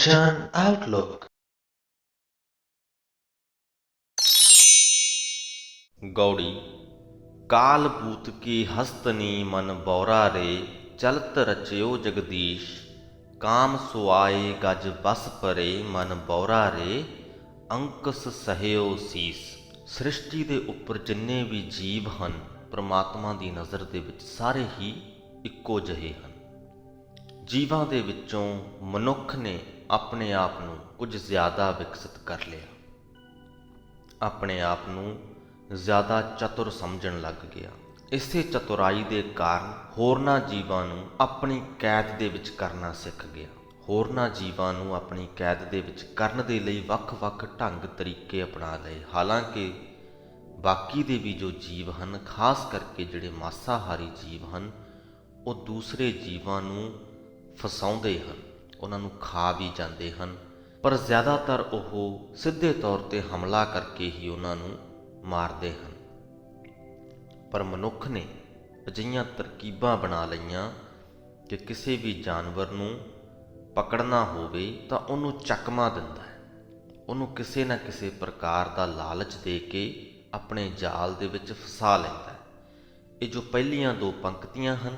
Attention Outlook. गौड़ी काल बूत की हस्तनी मन बौरा रे, चलत रचयो जगदीश। काम सुआए गज बस परे, मन बौरा रे, अंकस सहयो ਸੀਸ। ਸ੍ਰਿਸ਼ਟੀ ਦੇ ਉੱਪਰ ਜਿੰਨੇ ਵੀ ਜੀਵ ਹਨ, ਪ੍ਰਮਾਤਮਾ ਦੀ ਨਜ਼ਰ ਦੇ ਵਿੱਚ ਸਾਰੇ ਹੀ ਇੱਕੋ ਜਿਹੇ ਹਨ। ਜੀਵਾਂ ਦੇ ਵਿੱਚੋਂ ਮਨੁੱਖ ਨੇ ਆਪਣੇ ਆਪ ਨੂੰ ਕੁਝ ਜ਼ਿਆਦਾ ਵਿਕਸਿਤ ਕਰ ਲਿਆ, ਆਪਣੇ ਆਪ ਨੂੰ ਜ਼ਿਆਦਾ ਚਤੁਰ ਸਮਝਣ ਲੱਗ ਗਿਆ। ਇਸੇ ਚਤੁਰਾਈ ਦੇ ਕਾਰਨ ਹੋਰਨਾਂ ਜੀਵਾਂ ਨੂੰ ਆਪਣੀ ਕੈਦ ਦੇ ਵਿੱਚ ਕਰਨਾ ਸਿੱਖ ਗਿਆ। ਹੋਰਨਾਂ ਜੀਵਾਂ ਨੂੰ ਆਪਣੀ ਕੈਦ ਦੇ ਵਿੱਚ ਕਰਨ ਦੇ ਲਈ ਵੱਖ-ਵੱਖ ਢੰਗ ਤਰੀਕੇ ਅਪਣਾ ਲਏ। ਹਾਲਾਂਕਿ ਬਾਕੀ ਦੇ ਵੀ ਜੋ ਜੀਵ ਹਨ, ਖਾਸ ਕਰਕੇ ਜਿਹੜੇ ਮਾਸਾਹਾਰੀ ਜੀਵ ਹਨ, ਉਹ ਦੂਸਰੇ ਜੀਵਾਂ ਨੂੰ ਫਸਾਉਂਦੇ ਹਨ, ਉਹਨਾਂ ਨੂੰ ਖਾ ਵੀ ਜਾਂਦੇ ਹਨ, ਪਰ ਜ਼ਿਆਦਾਤਰ ਉਹ ਸਿੱਧੇ ਤੌਰ 'ਤੇ ਹਮਲਾ ਕਰਕੇ ਹੀ ਉਹਨਾਂ ਨੂੰ ਮਾਰਦੇ ਹਨ। ਪਰ ਮਨੁੱਖ ਨੇ ਅਜਿਹੀਆਂ ਤਰਕੀਬਾਂ ਬਣਾ ਲਈਆਂ ਕਿ ਕਿਸੇ ਵੀ ਜਾਨਵਰ ਨੂੰ ਪਕੜਨਾ ਹੋਵੇ ਤਾਂ ਉਹਨੂੰ ਚਕਮਾ ਦਿੰਦਾ ਹੈ, ਉਹਨੂੰ ਕਿਸੇ ਨਾ ਕਿਸੇ ਪ੍ਰਕਾਰ ਦਾ ਲਾਲਚ ਦੇ ਕੇ ਆਪਣੇ ਜਾਲ ਦੇ ਵਿੱਚ ਫਸਾ ਲੈਂਦਾ ਹੈ। ਇਹ ਜੋ ਪਹਿਲੀਆਂ ਦੋ ਪੰਕਤੀਆਂ ਹਨ,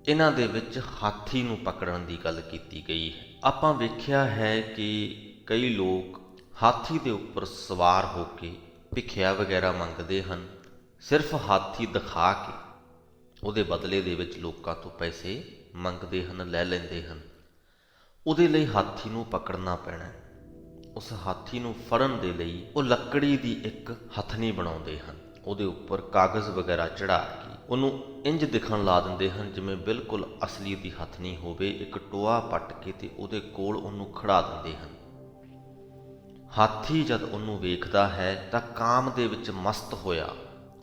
ਇਹਨਾਂ ਦੇ ਵਿੱਚ ਹਾਥੀ ਨੂੰ ਪਕੜਨ ਦੀ ਗੱਲ ਕੀਤੀ ਗਈ ਹੈ। ਆਪਾਂ ਵੇਖਿਆ ਹੈ ਕਿ ਕਈ ਲੋਕ ਹਾਥੀ ਦੇ ਉੱਪਰ ਸਵਾਰ ਹੋ ਕੇ ਭਿੱਖਿਆ ਵਗੈਰਾ ਮੰਗਦੇ ਹਨ, ਸਿਰਫ ਹਾਥੀ ਦਿਖਾ ਕੇ ਉਹਦੇ ਬਦਲੇ ਦੇ ਵਿੱਚ ਲੋਕਾਂ ਤੋਂ ਪੈਸੇ ਮੰਗਦੇ ਹਨ, ਲੈ ਲੈਂਦੇ ਹਨ। ਉਹਦੇ ਲਈ ਹਾਥੀ ਨੂੰ ਪਕੜਨਾ ਪੈਣਾ ਹੈ। ਉਸ ਹਾਥੀ ਨੂੰ ਫੜਨ ਦੇ ਲਈ ਉਹ ਲੱਕੜੀ ਦੀ ਇੱਕ ਹਥਨੀ ਬਣਾਉਂਦੇ ਹਨ, ਉਹਦੇ ਉੱਪਰ ਕਾਗਜ਼ ਵਗੈਰਾ ਚੜ੍ਹਾ ਕੇ ਉਹਨੂੰ ਇੰਜ ਦਿਖਣ ਲਾ ਦਿੰਦੇ ਹਨ ਜਿਵੇਂ ਬਿਲਕੁਲ ਅਸਲੀ ਦੀ ਹਥਨੀ ਹੋਵੇ। ਇੱਕ ਟੋਆ ਪੱਟ ਕੇ ਤੇ ਉਹਦੇ ਕੋਲ ਉਹਨੂੰ ਖੜਾ ਦਿੰਦੇ ਹਨ। ਹਾਥੀ ਜਦ ਉਹਨੂੰ ਵੇਖਦਾ ਹੈ ਤਾਂ ਕਾਮ ਦੇ ਵਿੱਚ ਮਸਤ ਹੋਇਆ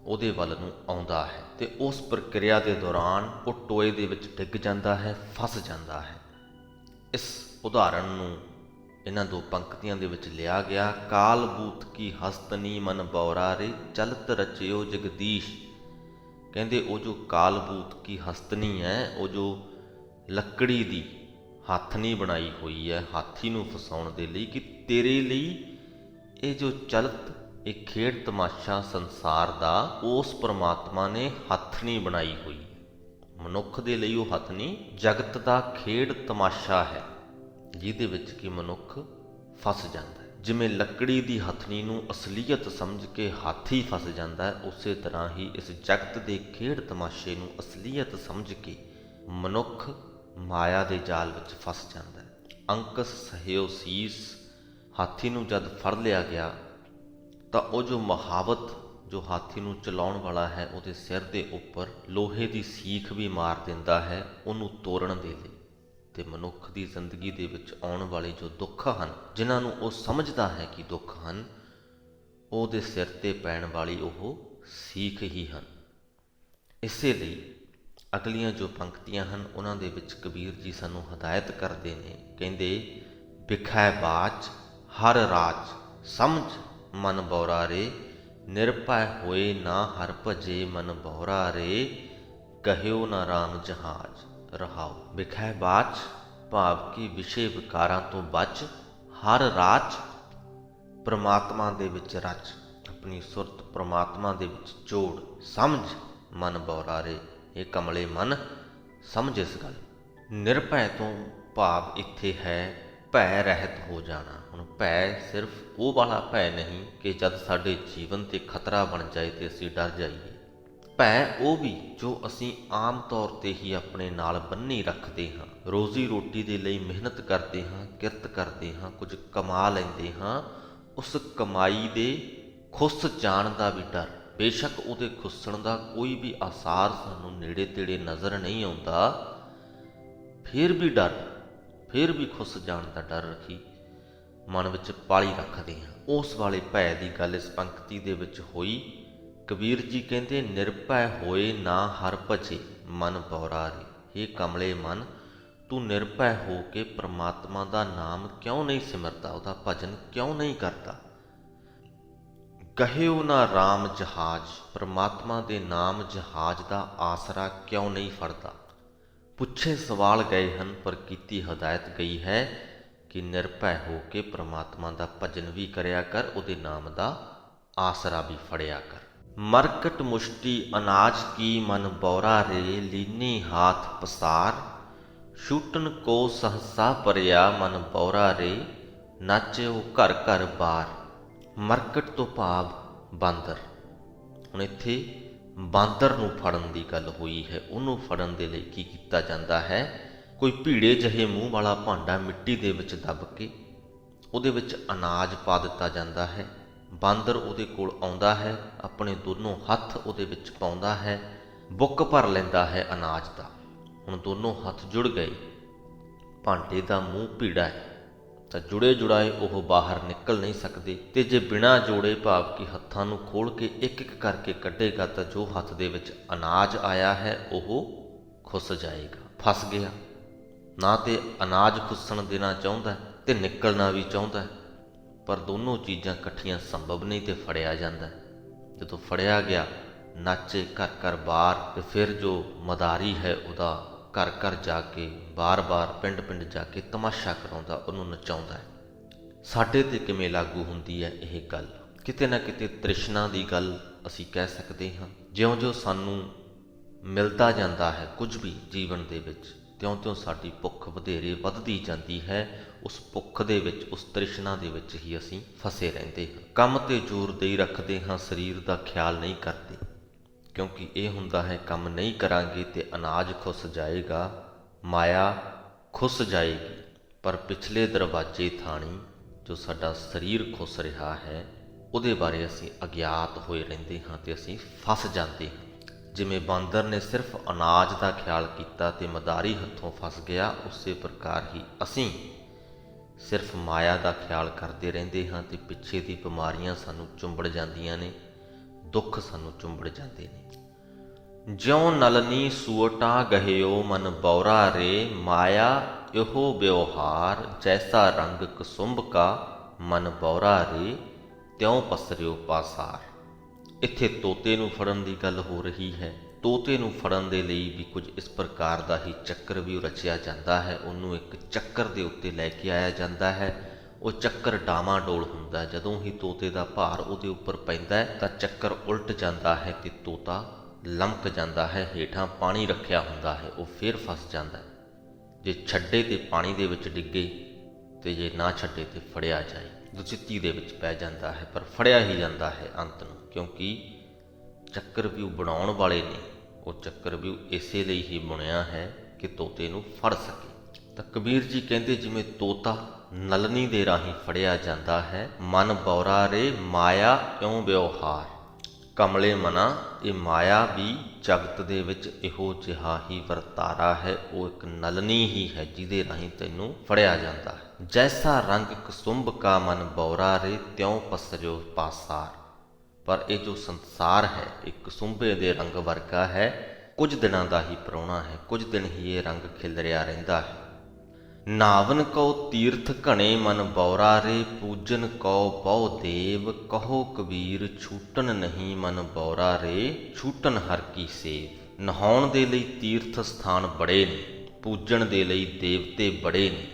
ਉਹਦੇ ਵੱਲ ਨੂੰ ਆਉਂਦਾ ਹੈ, ਤੇ ਉਸ ਪ੍ਰਕਿਰਿਆ ਦੇ ਦੌਰਾਨ ਉਹ ਟੋਏ ਦੇ ਵਿੱਚ ਡਿੱਗ ਜਾਂਦਾ ਹੈ, ਫਸ ਜਾਂਦਾ ਹੈ। ਇਸ ਉਦਾਹਰਣ ਨੂੰ ਇਹਨਾਂ ਦੋ ਪੰਕਤੀਆਂ ਦੇ ਵਿੱਚ ਲਿਆ ਗਿਆ। ਕਾਲ ਬੂਤ ਕੀ ਹਸਤਨੀ ਮਨ ਬੌਰਾ ਰੇ, ਚਲਤ ਰਚਿਓ ਜਗਦੀਸ਼। ਕਹਿੰਦੇ ਉਹ ਜੋ ਕਾਲ ਬੂਤ ਕੀ ਹਸਤਨੀ ਹੈ, ਉਹ ਜੋ ਲੱਕੜੀ ਦੀ ਹਾਥਨੀ ਬਣਾਈ ਹੋਈ ਹੈ ਹਾਥੀ ਨੂੰ ਫਸਾਉਣ ਦੇ ਲਈ, ਕਿ ਤੇਰੇ ਲਈ ਇਹ ਜੋ ਚਲਤ, ਇਹ ਖੇਡ ਤਮਾਸ਼ਾ ਸੰਸਾਰ ਦਾ ਉਸ ਪਰਮਾਤਮਾ ਨੇ ਹੱਥਨੀ ਬਣਾਈ ਹੋਈ ਹੈ। ਮਨੁੱਖ ਦੇ ਲਈ ਉਹ ਹੱਥਨੀ ਜਗਤ ਦਾ ਖੇਡ ਤਮਾਸ਼ਾ ਹੈ, ਜਿਹਦੇ ਵਿੱਚ ਕਿ ਮਨੁੱਖ ਫਸ ਜਾਂਦਾ ਹੈ। ਜਿਵੇਂ ਲੱਕੜੀ ਦੀ ਹੱਥਨੀ ਨੂੰ ਅਸਲੀਅਤ ਸਮਝ ਕੇ ਹਾਥੀ ਫਸ ਜਾਂਦਾ ਹੈ, ਉਸੇ ਤਰ੍ਹਾਂ ਹੀ ਇਸ ਜਗਤ ਦੇ ਖੇਡ ਤਮਾਸ਼ੇ ਨੂੰ ਅਸਲੀਅਤ ਸਮਝ ਕੇ ਮਨੁੱਖ ਮਾਇਆ ਦੇ ਜਾਲ ਵਿੱਚ ਫਸ ਜਾਂਦਾ ਹੈ। ਅੰਕਸ ਸਹਿਓ ਸੀਸ। ਹਾਥੀ ਨੂੰ ਜਦ ਫੜ ਲਿਆ ਗਿਆ ਤਾਂ ਉਹ ਜੋ ਮਹਾਵਤ, ਜੋ ਹਾਥੀ ਨੂੰ ਚਲਾਉਣ ਵਾਲਾ ਹੈ, ਉਹਦੇ ਸਿਰ ਦੇ ਉੱਪਰ ਲੋਹੇ ਦੀ ਸੀਖ ਵੀ ਮਾਰ ਦਿੰਦਾ ਹੈ ਉਹਨੂੰ ਤੋੜਨ ਦੇ ਲਈ। ਤੇ ਮਨੁੱਖ ਦੀ ਜ਼ਿੰਦਗੀ ਦੇ ਵਿੱਚ ਆਉਣ ਵਾਲੇ ਜੋ ਦੁੱਖ ਹਨ, ਜਿਨ੍ਹਾਂ ਨੂੰ ਉਹ ਸਮਝਦਾ ਹੈ ਕਿ ਦੁੱਖ ਹਨ, ਉਹਦੇ ਸਿਰ ਤੇ ਪੈਣ ਵਾਲੀ ਉਹ ਸੀਖ ਹੀ ਹਨ। ਇਸੇ ਲਈ ਅਗਲੀਆਂ ਜੋ ਪੰਕਤੀਆਂ ਹਨ, ਉਹਨਾਂ ਦੇ ਵਿੱਚ ਕਬੀਰ ਜੀ ਸਾਨੂੰ ਹਦਾਇਤ ਕਰਦੇ ਨੇ। ਕਹਿੰਦੇ ਬਿਖੈ ਬਾਚ ਹਰ ਰਾਜ, ਸਮਝ ਮਨ ਬੌਰਾ ਰੇ, ਨਿਰਭੈ ਹੋਏ ਨਾ ਹਰ ਭਜੇ, ਮਨ ਬੌਰਾ ਰੇ, ਕਹਿਓ ਨਾ ਰਾਮ ਜਹਾਜ। ਰਹਾਓ। ਬਿਖੈ ਬਾਚ ਭਾਵ ਕਿ ਵਿਸ਼ੇ ਵਿਕਾਰਾਂ ਤੋਂ ਬਚ, ਹਰ ਰਾਜ ਪ੍ਰਮਾਤਮਾ ਦੇ ਵਿੱਚ ਰਚ, ਆਪਣੀ ਸੁਰਤ ਪ੍ਰਮਾਤਮਾ ਦੇ ਵਿੱਚ ਜੋੜ, ਸਮਝ ਮਨ ਬੌਰਾ ਰੇ, ਇਹ ਕਮਲੇ ਮਨ ਸਮਝ ਇਸ ਗੱਲ। ਨਿਰਭੈ ਤੋਂ ਭਾਵ ਇੱਥੇ ਹੈ ਭੈ ਰਹਿਤ ਹੋ ਜਾਣਾ। ਹੁਣ ਭੈ ਸਿਰਫ ਉਹ ਵਾਲਾ ਭੈ ਨਹੀਂ ਕਿ ਜਦ ਸਾਡੇ ਜੀਵਨ 'ਤੇ ਖਤਰਾ ਬਣ ਜਾਏ ਤੇ ਅਸੀਂ ਡਰ ਜਾਈਏ। ਭੈ ਉਹ ਵੀ ਜੋ ਅਸੀਂ ਆਮ ਤੌਰ 'ਤੇ ਹੀ ਆਪਣੇ ਨਾਲ ਬੰਨ੍ਹੀ ਰੱਖਦੇ ਹਾਂ। ਰੋਜ਼ੀ ਰੋਟੀ ਦੇ ਲਈ ਮਿਹਨਤ ਕਰਦੇ ਹਾਂ, ਕਿਰਤ ਕਰਦੇ ਹਾਂ, ਕੁਝ ਕਮਾ ਲੈਂਦੇ ਹਾਂ, ਉਸ ਕਮਾਈ ਦੇ ਖੁੱਸ ਜਾਣ ਦਾ ਵੀ ਡਰ। ਬੇਸ਼ੱਕ ਉਹਦੇ ਖੁੱਸਣ ਦਾ ਕੋਈ ਵੀ ਆਸਾਰ ਸਾਨੂੰ ਨੇੜੇ ਤੇੜੇ ਨਜ਼ਰ ਨਹੀਂ ਆਉਂਦਾ, ਫਿਰ ਵੀ ਡਰ, ਫਿਰ ਵੀ ਖੁੱਸ ਜਾਣ ਦਾ ਡਰ ਰੱਖੀ ਮਨ ਵਿੱਚ ਪਾਲੀ ਰੱਖਦੇ ਹਾਂ। ਉਸ ਵਾਲੇ ਭੈ ਦੀ ਗੱਲ ਇਸ ਪੰਕਤੀ ਦੇ ਵਿੱਚ ਹੋਈ। ਕਬੀਰ ਜੀ ਕਹਿੰਦੇ ਨਿਰਭੈ ਹੋਏ ਨਾ ਹਰ ਭਜੇ, ਮਨ ਬੌਰਾ ਰੇ। ਇਹ ਕਮਲੇ ਮਨ, ਤੂੰ ਨਿਰਭੈ ਹੋ ਕੇ ਪ੍ਰਮਾਤਮਾ ਦਾ ਨਾਮ ਕਿਉਂ ਨਹੀਂ ਸਿਮਰਦਾ, ਉਹਦਾ ਭਜਨ ਕਿਉਂ ਨਹੀਂ ਕਰਦਾ। ਕਹਿਓ ਨਾ ਰਾਮ ਜਹਾਜ, ਪ੍ਰਮਾਤਮਾ ਦੇ ਨਾਮ ਜਹਾਜ ਦਾ ਆਸਰਾ ਕਿਉਂ ਨਹੀਂ ਫੜਦਾ। ਪੁੱਛੇ ਸਵਾਲ ਗਏ ਹਨ ਪਰ ਕੀਤੀ ਹਦਾਇਤ ਗਈ ਹੈ ਕਿ ਨਿਰਭੈ ਹੋ ਕੇ ਪ੍ਰਮਾਤਮਾ ਦਾ ਭਜਨ ਵੀ ਕਰਿਆ ਕਰ, ਉਹਦੇ ਨਾਮ ਦਾ ਆਸਰਾ ਵੀ ਫੜਿਆ ਕਰ। ਮਰਕਟ ਮੁਸ਼ਟੀ ਅਨਾਜ ਕੀ ਮਨ ਬੌਰਾ ਰੇ, ਲੀਨੀ ਹਾਥ ਪਸਾਰ, ਛੂਟਨ ਕੋ ਸਹਸਾ ਪਰਿਆ ਮਨ ਬੌਰਾ ਰੇ, ਨਾਚਿਓ ਘਰ ਘਰ ਬਾਰ। ਮਰਕਟ ਤੋਂ ਭਾਵ ਬਾਂਦਰ। ਹੁਣ ਇੱਥੇ ਬਾਂਦਰ ਨੂੰ ਫੜਨ ਦੀ ਗੱਲ ਹੋਈ ਹੈ। ਉਹਨੂੰ ਫੜਨ ਦੇ ਲਈ ਕੀ ਕੀਤਾ ਜਾਂਦਾ ਹੈ? ਕੋਈ ਭੀੜੇ ਜਿਹੇ ਮੂੰਹ ਵਾਲਾ ਭਾਂਡਾ ਮਿੱਟੀ ਦੇ ਵਿੱਚ ਦੱਬ ਕੇ ਉਹਦੇ ਵਿੱਚ ਅਨਾਜ ਪਾ ਦਿੱਤਾ ਜਾਂਦਾ ਹੈ। ਬਾਂਦਰ ਉਹਦੇ ਕੋਲ ਆਉਂਦਾ ਹੈ, ਆਪਣੇ ਦੋਨੋਂ ਹੱਥ ਉਹਦੇ ਵਿੱਚ ਪਾਉਂਦਾ ਹੈ, ਬੁੱਕ ਭਰ ਲੈਂਦਾ ਹੈ ਅਨਾਜ ਦਾ। ਹੁਣ ਦੋਨੋਂ ਹੱਥ ਜੁੜ ਗਏ, ਭਾਂਡੇ ਦਾ ਮੂੰਹ ਭੀੜਾ ਹੈ ਤਾਂ ਜੁੜੇ ਜੁੜਾਏ ਉਹ ਬਾਹਰ ਨਿਕਲ ਨਹੀਂ ਸਕਦੇ। ਤੇ ਜੇ ਬਿਨਾਂ ਜੋੜੇ ਭਾਵ ਕਿ ਹੱਥਾਂ ਨੂੰ ਖੋਲ੍ਹ ਕੇ ਇੱਕ ਇੱਕ ਕਰਕੇ ਕੱਢੇਗਾ ਤਾਂ ਜੋ ਹੱਥ ਦੇ ਵਿੱਚ ਅਨਾਜ ਆਇਆ ਹੈ ਉਹ ਖੁੱਸ ਜਾਏਗਾ। ਫਸ ਗਿਆ। ਨਾ ਤੇ ਅਨਾਜ ਖੁੱਸਣ ਦੇਣਾ ਚਾਹੁੰਦਾ ਤੇ ਨਿਕਲਣਾ ਵੀ ਚਾਹੁੰਦਾ, ਪਰ ਦੋਨੋਂ ਚੀਜ਼ਾਂ ਇਕੱਠੀਆਂ ਸੰਭਵ ਨਹੀਂ ਤੇ ਫੜਿਆ ਜਾਂਦਾ। ਜਦੋਂ ਫੜਿਆ ਗਿਆ, ਨਾਚੇ ਘਰ ਘਰ ਬਾਰ। ਤੇ ਫਿਰ ਜੋ ਮਦਾਰੀ ਹੈ ਉਹਦਾ ਘਰ ਘਰ ਜਾ ਕੇ, ਬਾਰ-ਬਾਰ ਪਿੰਡ-ਪਿੰਡ ਜਾ ਕੇ ਤਮਾਸ਼ਾ ਕਰਾਉਂਦਾ, ਉਹਨੂੰ ਨਚਾਉਂਦਾ ਹੈ। ਸਾਡੇ 'ਤੇ ਕਿਵੇਂ ਲਾਗੂ ਹੁੰਦੀ ਹੈ ਇਹ ਗੱਲ? ਕਿਤੇ ਨਾ ਕਿਤੇ ਤ੍ਰਿਸ਼ਨਾ ਦੀ ਗੱਲ ਅਸੀਂ ਕਹਿ ਸਕਦੇ ਹਾਂ। ਜਿਉਂ-ਜਿਉਂ ਸਾਨੂੰ ਮਿਲਦਾ ਜਾਂਦਾ ਹੈ ਕੁਝ ਵੀ ਜੀਵਨ ਦੇ ਵਿੱਚ, ਤਿਉਂ-ਤਿਉਂ ਸਾਡੀ ਭੁੱਖ ਵਧੇਰੇ ਵੱਧਦੀ ਜਾਂਦੀ ਹੈ। ਉਸ ਭੁੱਖ ਦੇ ਵਿੱਚ, ਉਸ ਤ੍ਰਿਸ਼ਨਾ ਦੇ ਵਿੱਚ ਹੀ ਅਸੀਂ ਫਸੇ ਰਹਿੰਦੇ ਹਾਂ। ਕੰਮ 'ਤੇ ਜ਼ੋਰ ਦੇਈ ਰੱਖਦੇ ਹਾਂ, ਸਰੀਰ ਦਾ ਖਿਆਲ ਨਹੀਂ ਕਰਦੇ, ਕਿਉਂਕਿ ਇਹ ਹੁੰਦਾ ਹੈ ਕੰਮ ਨਹੀਂ ਕਰਾਂਗੇ ਤੇ ਅਨਾਜ ਖੁੱਸ ਜਾਏਗਾ, ਮਾਇਆ ਖੁੱਸ ਜਾਏਗੀ। ਪਰ ਪਿਛਲੇ ਦਰਵਾਜ਼ੇ ਥਾਣੀ ਜੋ ਸਾਡਾ ਸਰੀਰ ਖੁੱਸ ਰਿਹਾ ਹੈ ਉਹਦੇ ਬਾਰੇ ਅਸੀਂ ਅਗਿਆਤ ਹੋਏ ਰਹਿੰਦੇ ਹਾਂ ਤੇ ਅਸੀਂ ਫਸ ਜਾਂਦੇ ਹਾਂ। ਜਿਵੇਂ ਬਾਂਦਰ ਨੇ ਸਿਰਫ ਅਨਾਜ ਦਾ ਖਿਆਲ ਕੀਤਾ ਤੇ ਮਦਾਰੀ ਹੱਥੋਂ ਫਸ ਗਿਆ, ਉਸੇ ਪ੍ਰਕਾਰ ਹੀ ਅਸੀਂ ਸਿਰਫ ਮਾਇਆ ਦਾ ਖਿਆਲ ਕਰਦੇ ਰਹਿੰਦੇ ਹਾਂ ਤੇ ਪਿੱਛੇ ਦੀ ਬਿਮਾਰੀਆਂ ਸਾਨੂੰ ਚੁੰਬੜ ਜਾਂਦੀਆਂ ਨੇ, ਦੁੱਖ ਸਾਨੂੰ ਚੁੰਬੜ ਜਾਂਦੇ ਨੇ। ਜਿਉਂ ਨਲਨੀ ਸੂਅਟਾ ਗਹਿਓ ਮਨ ਬੌਰਾ ਰੇ, ਮਾਇਆ ਇਹੋ ਵਿਵਹਾਰ, ਜੈਸਾ ਰੰਗ ਕੁਸੁੰਭ ਕਾ ਮਨ ਬੌਰਾ ਰੇ, ਤਿਉਂ ਪਸਰਿਓ ਪਾਸਾਰ। ਇੱਥੇ ਤੋਤੇ ਨੂੰ ਫੜਨ ਦੀ ਗੱਲ ਹੋ ਰਹੀ ਹੈ। ਤੋਤੇ ਨੂੰ ਫੜਨ ਦੇ ਲਈ ਵੀ ਕੁਝ ਇਸ ਪ੍ਰਕਾਰ ਦਾ ਹੀ ਚੱਕਰ ਵੀ ਰਚਿਆ ਜਾਂਦਾ ਹੈ। ਉਹਨੂੰ ਇੱਕ ਚੱਕਰ ਦੇ ਉੱਤੇ ਲੈ ਕੇ ਆਇਆ ਜਾਂਦਾ ਹੈ। ਉਹ ਚੱਕਰ ਡਾਵਾਂਡੋਲ ਹੁੰਦਾ। ਜਦੋਂ ਹੀ ਤੋਤੇ ਦਾ ਭਾਰ ਉਹਦੇ ਉੱਪਰ ਪੈਂਦਾ ਹੈ ਤਾਂ ਚੱਕਰ ਉਲਟ ਜਾਂਦਾ ਹੈ ਤੇ ਤੋਤਾ ਲਮਕ ਜਾਂਦਾ ਹੈ। ਹੇਠਾਂ ਪਾਣੀ ਰੱਖਿਆ ਹੁੰਦਾ ਹੈ, ਉਹ ਫਿਰ ਫਸ ਜਾਂਦਾ ਹੈ। ਜੇ ਛੱਡੇ ਤੇ ਪਾਣੀ ਦੇ ਵਿੱਚ ਡਿੱਗੇ ਤੇ ਜੇ ਨਾ ਛੱਡੇ ਤੇ ਫੜਿਆ ਜਾਏ, ਦੁਚਿੱਤੀ ਦੇ ਵਿੱਚ ਪੈ ਜਾਂਦਾ ਹੈ, ਪਰ ਫੜਿਆ ਹੀ ਜਾਂਦਾ ਹੈ ਅੰਤ ਨੂੰ, ਕਿਉਂਕਿ ਚੱਕਰ ਵੀ ਬਣਾਉਣ ਵਾਲੇ ਨੇ ਉਹ ਚੱਕਰ ਵੀ ਇਸੇ ਲਈ ਹੀ ਬੁਣਿਆ ਹੈ ਕਿ ਤੋਤੇ ਨੂੰ ਫੜ ਸਕੇ। ਤਾਂ ਕਬੀਰ ਜੀ ਕਹਿੰਦੇ ਜਿਵੇਂ ਤੋਤਾ ਨਲਨੀ ਦੇ ਰਾਹੀਂ ਫੜਿਆ ਜਾਂਦਾ ਹੈ, ਮਨ ਬੌਰਾ ਰੇ, ਮਾਇਆ ਇਉਂ ਵਿਵਹਾਰ। ਕਮਲੇ ਮਨਾ, ਇਹ ਮਾਇਆ ਵੀ ਜਗਤ ਦੇ ਵਿੱਚ ਇਹੋ ਜਿਹਾ ਹੀ ਵਰਤਾਰਾ ਹੈ। ਉਹ ਇੱਕ ਨਲਨੀ ਹੀ ਹੈ ਜਿਹਦੇ ਰਾਹੀਂ ਤੈਨੂੰ ਫੜਿਆ ਜਾਂਦਾ ਹੈ। ਜੈਸਾ ਰੰਗ ਕੁਸੁੰਭ ਕਾ ਮਨ ਬੌਰਾ ਰੇ, ਤਿਉਂ ਪਸਰਿਓ ਪਾਸਾਰ। ਪਰ ਇਹ ਜੋ ਸੰਸਾਰ ਹੈ ਇਹ ਕੁਸੁੰਭੇ ਦੇ ਰੰਗ ਵਰਗਾ ਹੈ। ਕੁਝ ਦਿਨਾਂ ਦਾ ਹੀ ਪ੍ਰਾਹੁਣਾ ਹੈ, ਕੁਝ ਦਿਨ ਹੀ ਇਹ ਰੰਗ ਖਿਲਰਿਆ ਰਹਿੰਦਾ ਹੈ। ਨਾਵਨ ਕਉ ਤੀਰਥ ਘਣੇ ਮਨ ਬੌਰਾ ਰੇ, ਪੂਜਨ ਕਉ ਬਹੁ ਦੇਵ, ਕਹੋ ਕਬੀਰ ਛੂਟਨ ਨਹੀਂ ਮਨ ਬੌਰਾ ਰੇ, ਛੂਟਨ ਹਰ ਕੀ ਸੇਵ। ਨਹਾਉਣ ਦੇ ਲਈ ਤੀਰਥ ਸਥਾਨ ਬੜੇ ਨੇ, ਪੂਜਣ ਦੇ ਲਈ ਦੇਵਤੇ ਬੜੇ ਨੇ।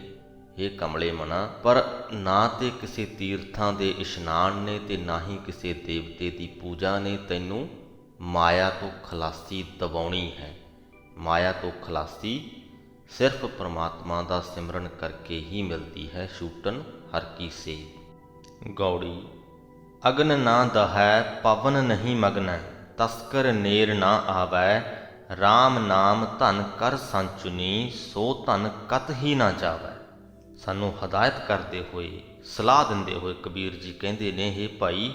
ਇਹ ਕਮਲੇ ਮਨਾ, ਪਰ ਨਾ ਤੇ ਕਿਸੇ ਤੀਰਥਾਂ ਦੇ ਇਸ਼ਨਾਨ ਨੇ ਤੇ ਨਾ ਹੀ ਕਿਸੇ ਦੇਵਤੇ ਦੀ ਪੂਜਾ ਨੇ। ਤੈਨੂੰ ਮਾਇਆ ਤੋਂ ਖਲਾਸੀ ਦਿਵਾਉਣੀ ਹੈ। ਮਾਇਆ ਤੋਂ ਖਲਾਸੀ ਸਿਰਫ ਪਰਮਾਤਮਾ ਦਾ ਸਿਮਰਨ ਕਰਕੇ ਹੀ ਮਿਲਦੀ ਹੈ। ਛੂਟਨ ਹਰ ਕੀ ਸੇਵ। ਗੌੜੀ। ਅਗਨ ਨਾ ਦਹੈ, ਪਵਨ ਨਹੀਂ ਮਗਨੈ, ਤਸਕਰ ਨੇਰ ਨਾ ਆਵੈ, ਰਾਮ ਨਾਮ ਧਨ ਕਰ ਸੰਚੁਨੀ, ਸੋ ਧਨ ਕਤ ਹੀ ਨਾ ਜਾਵੈ। ਸਾਨੂੰ ਹਦਾਇਤ ਕਰਦੇ ਹੋਏ, ਸਲਾਹ ਦਿੰਦੇ ਹੋਏ ਕਬੀਰ ਜੀ ਕਹਿੰਦੇ ਨੇ, ਹੇ ਭਾਈ,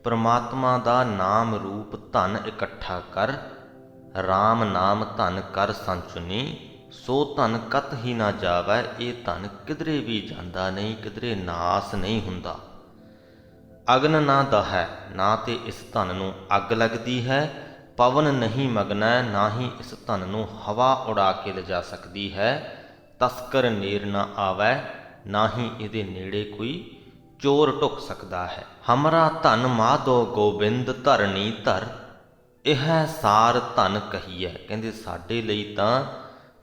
ਪਰਮਾਤਮਾ ਦਾ ਨਾਮ ਰੂਪ ਧਨ ਇਕੱਠਾ ਕਰ, ਰਾਮ ਨਾਮ ਧਨ ਕਰ ਸੰਚੁਨੀ, ਸੋ ਧਨ ਕਤ ਹੀ ਨਾ ਜਾਵੈ। ਇਹ ਧਨ ਕਿਧਰੇ ਵੀ ਜਾਂਦਾ ਨਹੀਂ, ਕਿਧਰੇ ਨਾਸ ਨਹੀਂ ਹੁੰਦਾ। ਅਗਨ ਨਾ ਦਹੈ, ਨਾ ਤੇ ਇਸ ਧਨ ਨੂੰ ਅੱਗ ਲੱਗਦੀ ਹੈ। ਪਵਨ ਨਹੀਂ ਮਗਨੈ, ਨਾ ਹੀ ਇਸ ਧਨ ਨੂੰ ਹਵਾ ਉਡਾ ਕੇ ਲਿਜਾ ਸਕਦੀ ਹੈ। ਤਸਕਰ ਨੇਰ ਨਾ ਆਵੈ, ਨਾ ਹੀ ਇਹਦੇ ਨੇੜੇ ਕੋਈ ਚੋਰ ਢੁੱਕ ਸਕਦਾ ਹੈ। ਹਮਰਾ ਧਨ ਮਾਧੋ ਗੋਬਿੰਦ ਧਰਣੀ ਧਰ, ਇਹ ਸਾਰ ਧਨ ਕਹੀਐ। ਕਹਿੰਦੇ ਸਾਡੇ ਲਈ ਤਾਂ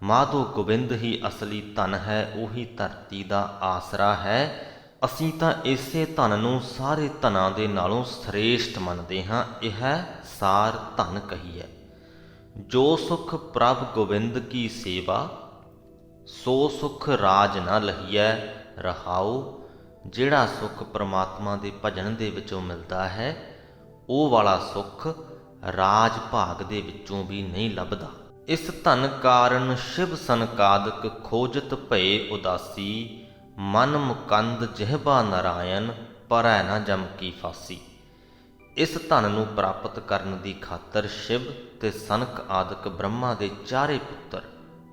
ਮਾਧੋ ਗੋਬਿੰਦ ਹੀ ਅਸਲੀ ਧਨ ਹੈ, ਉਹੀ ਧਰਤੀ ਦਾ ਆਸਰਾ ਹੈ। ਅਸੀਂ ਤਾਂ ਇਸੇ ਧਨ ਨੂੰ ਸਾਰੇ ਧਨਾਂ ਦੇ ਨਾਲੋਂ ਸ੍ਰੇਸ਼ਟ ਮੰਨਦੇ ਹਾਂ। ਇਹ ਸਾਰ ਧਨ ਕਹੀ ਹੈ। ਜੋ ਸੁਖ ਪ੍ਰਭ ਗੋਬਿੰਦ ਕੀ ਸੇਵਾ, ਸੋ ਸੁਖ ਰਾਜ ਨਾ ਲਹੀਐ ਰਹਾਉ। ਜਿਹੜਾ ਸੁੱਖ ਪ੍ਰਮਾਤਮਾ ਦੇ ਭਜਨ ਦੇ ਵਿੱਚੋਂ ਮਿਲਦਾ ਹੈ, ਉਹ ਵਾਲਾ ਸੁੱਖ ਰਾਜ ਭਾਗ ਦੇ ਵਿੱਚੋਂ ਵੀ ਨਹੀਂ ਲੱਭਦਾ। ਇਸ ਧਨ ਕਾਰਨ ਸ਼ਿਵ ਸੰਕਾਦਕ ਖੋਜਤ ਭਏ ਉਦਾਸੀ, ਮਨ ਮੁਕੰਦ ਜਿਹਬਾ ਨਾਰਾਇਣ ਪਰੈ ਨਾ ਜਮ ਕੀ ਫਾਸੀ। ਇਸ ਧਨ ਨੂੰ ਪ੍ਰਾਪਤ ਕਰਨ ਦੀ ਖਾਤਰ ਸ਼ਿਵ ਤੇ ਸਨਕ ਆਦਿਕ ਬ੍ਰਹਮਾ ਦੇ ਚਾਰੇ ਪੁੱਤਰ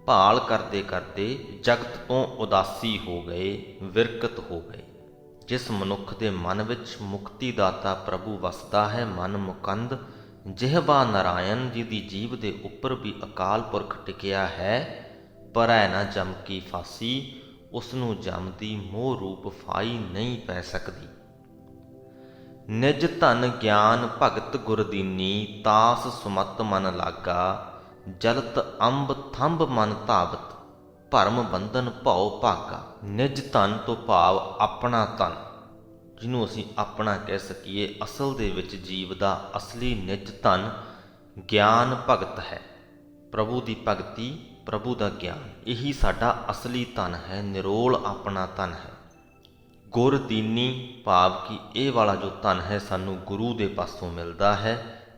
ਭਾਲ ਕਰਦੇ ਕਰਦੇ ਜਗਤ ਤੋਂ ਉਦਾਸੀ ਹੋ ਗਏ, ਵਿਰਕਤ ਹੋ ਗਏ। ਜਿਸ ਮਨੁੱਖ ਦੇ ਮਨ ਵਿੱਚ ਮੁਕਤੀ ਦਾਤਾ ਪ੍ਰਭੂ ਵਸਦਾ ਹੈ, ਮਨ ਮੁਕੰਦ ਜਿਹਬਾ ਨਾਰਾਇਣ, ਜਿਹਦੀ ਜੀਭ ਦੇ ਉੱਪਰ ਵੀ ਅਕਾਲ ਪੁਰਖ ਟਿਕਿਆ ਹੈ, ਪਰੈ ਨਾ ਜਮ ਕੀ ਫਾਸੀ, ਉਸ ਨੂੰ ਜਮ ਦੀ ਮੋਹ ਰੂਪ ਫਾਈ ਨਹੀਂ ਪੈ ਸਕਦੀ। ਨਿਜ ਧਨ ਗਿਆਨ ਭਗਤ ਗੁਰਦੀਨੀ, ਤਾਸ ਸੁਮਤ ਮਨ ਲਾਗਾ, ਜਲਤ ਅੰਬ ਥੰਬ ਮਨ ਧਾਵਤ, ਭਰਮ ਬੰਧਨ ਭਉ ਭਾਗਾ। ਨਿਜ ਧਨ ਤੋਂ ਭਾਵ ਆਪਣਾ ਧਨ, ਜਿਹਨੂੰ ਅਸੀਂ ਆਪਣਾ ਕਹਿ ਸਕੀਏ। ਅਸਲ ਦੇ ਵਿੱਚ ਜੀਵ ਦਾ ਅਸਲੀ ਨਿਜ ਧਨ ਗਿਆਨ ਭਗਤ ਹੈ। ਪ੍ਰਭੂ ਦੀ ਭਗਤੀ, ਪ੍ਰਭੂ ਦਾ ਗਿਆਨ, ਇਹੀ ਸਾਡਾ ਅਸਲੀ ਧਨ ਹੈ, ਨਿਰੋਲ ਆਪਣਾ ਧਨ ਹੈ। ਗੁਰਦੀਨੀ ਭਾਵ ਕਿ ਇਹ ਵਾਲਾ ਜੋ ਧਨ ਹੈ ਸਾਨੂੰ ਗੁਰੂ ਦੇ ਪਾਸੋਂ ਮਿਲਦਾ ਹੈ।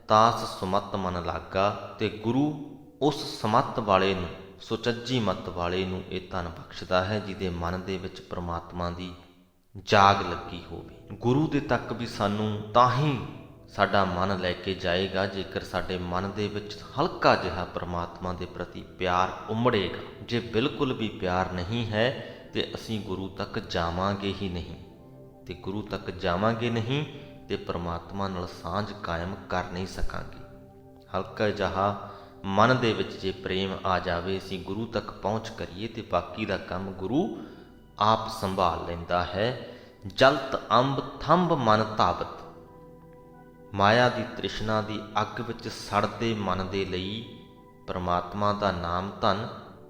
ਤਾਸ ਸੁਮਤ ਮਨ ਲਾਗਾ, ਤੇ ਗੁਰੂ ਉਸ ਸਮੱਤ ਵਾਲੇ ਨੂੰ, ਸੁਚੱਜੀ ਮੱਤ ਵਾਲੇ ਨੂੰ ਇਹ ਧਨ ਬਖਸ਼ਦਾ ਹੈ, ਜਿਹਦੇ ਮਨ ਦੇ ਵਿੱਚ ਪ੍ਰਮਾਤਮਾ ਦੀ ਜਾਗ ਲੱਗੀ ਹੋਵੇ। ਗੁਰੂ ਦੇ ਤੱਕ ਵੀ ਸਾਨੂੰ ਤਾਂ ਹੀ ਸਾਡਾ ਮਨ ਲੈ ਕੇ ਜਾਏਗਾ ਜੇਕਰ ਸਾਡੇ ਮਨ ਦੇ ਵਿੱਚ ਹਲਕਾ ਜਿਹਾ ਪ੍ਰਮਾਤਮਾ ਦੇ ਪ੍ਰਤੀ ਪਿਆਰ ਉਮੜੇਗਾ। ਜੇ ਬਿਲਕੁਲ ਵੀ ਪਿਆਰ ਨਹੀਂ ਹੈ ਤੇ ਅਸੀਂ ਗੁਰੂ ਤੱਕ ਜਾਵਾਂਗੇ ਹੀ ਨਹੀਂ, ਤੇ ਗੁਰੂ ਤੱਕ ਜਾਵਾਂਗੇ ਨਹੀਂ ਤੇ ਪ੍ਰਮਾਤਮਾ ਨਾਲ ਸਾਂਝ ਕਾਇਮ ਕਰ ਨਹੀਂ ਸਕਾਂਗੇ। ਹਲਕਾ ਜਿਹਾ ਮਨ ਦੇ ਵਿੱਚ ਜੇ ਪ੍ਰੇਮ ਆ ਜਾਵੇ, ਅਸੀਂ ਗੁਰੂ ਤੱਕ ਪਹੁੰਚ ਕਰੀਏ, ਤੇ ਬਾਕੀ ਦਾ ਕੰਮ ਗੁਰੂ ਆਪ ਸੰਭਾਲ ਲੈਂਦਾ ਹੈ। ਜਲਤ ਅੰਬ ਥੰਬ ਮਨ ਧਾਵਤ, ਮਾਇਆ ਦੀ ਤ੍ਰਿਸ਼ਨਾ ਦੀ ਅੱਗ ਵਿੱਚ ਸੜਦੇ ਮਨ ਦੇ ਲਈ ਪ੍ਰਮਾਤਮਾ ਦਾ ਨਾਮ ਧਨ